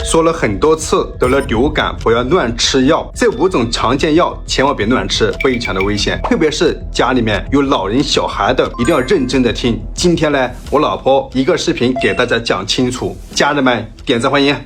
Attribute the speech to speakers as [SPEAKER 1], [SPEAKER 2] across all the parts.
[SPEAKER 1] 说了很多次，得了流感不要乱吃药，这5种常见药千万别乱吃，非常的危险。特别是家里面有老人小孩的，一定要认真的听。今天呢，我老婆一个视频给大家讲清楚，家人们点赞欢迎。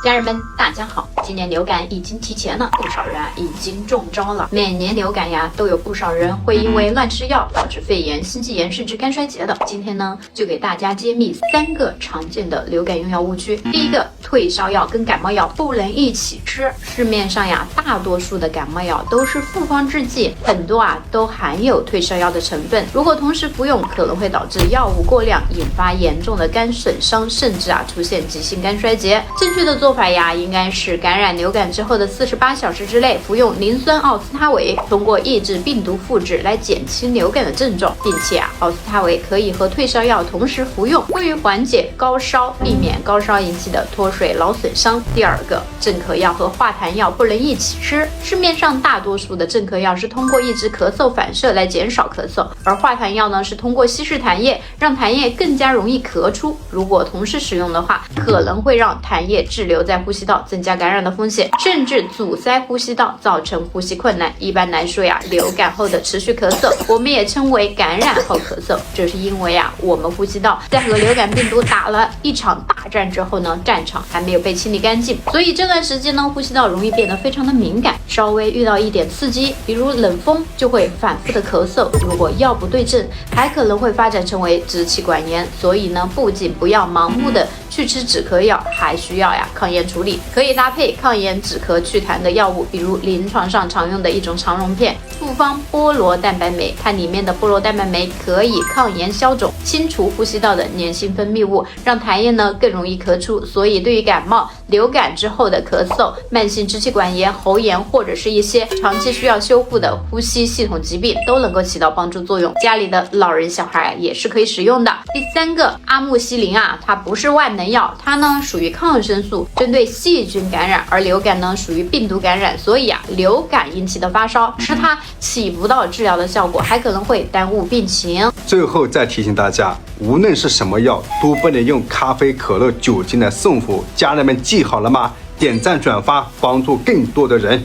[SPEAKER 2] 家人们，大家好！今年流感已经提前了，不少人已经中招了。每年流感呀，都有不少人会因为乱吃药导致肺炎、心肌炎甚至肝衰竭的。今天呢，就给大家揭秘3个常见的流感用药误区。第一个，退烧药跟感冒药不能一起吃。市面上呀，大多数的感冒药都是复方制剂，很多都含有退烧药的成分。如果同时服用，可能会导致药物过量，引发严重的肝损伤，甚至出现急性肝衰竭。正确的做法呀，应该是感染流感之后的48小时之内服用磷酸奥司他韦，通过抑制病毒复制来减轻流感的症状，并且奥司他韦可以和退烧药同时服用，用于缓解高烧，避免高烧引起的脱水脑损伤。第二个，镇咳药和化痰药不能一起吃。市面上大多数的镇咳药是通过抑制咳嗽反射来减少咳嗽，而化痰药呢是通过稀释痰液，让痰液更加容易咳出。如果同时使用的话，可能会让痰液滞留在呼吸道，增加感染的风险，甚至阻塞呼吸道，造成呼吸困难。一般来说呀，流感后的持续咳嗽，我们也称为感染后咳嗽，这是因为我们呼吸道在和流感病毒打了一场大战之后呢，战场还没有被清理干净，所以这段时间呢，呼吸道容易变得非常的敏感，稍微遇到一点刺激，比如冷风，就会反复的咳嗽。如果药不对症，还可能会发展成为支气管炎。所以呢，不仅不要盲目的去吃止咳药，还需要抗炎处理，可以搭配抗炎止咳祛痰的药物，比如临床上常用的一种肠溶片复方菠萝蛋白酶，它里面的菠萝蛋白酶可以抗炎消肿，清除呼吸道的粘性分泌物，让痰液呢更容易咳出。所以对于感冒、流感之后的咳嗽、慢性支气管炎、喉炎，或者是一些长期需要修复的呼吸系统疾病，都能够起到帮助作用。家里的老人小孩也是可以使用的。第3个，阿莫西林它不是万能药，它呢属于抗生素，针对细菌感染，而流感呢属于病毒感染，所以流感引起的发烧吃它起不到治疗的效果，还可能会耽误病情。
[SPEAKER 1] 最后再提醒大家，无论是什么药，都不能用咖啡、可乐、酒精来送服。家人们记好了吗？点赞转发，帮助更多的人。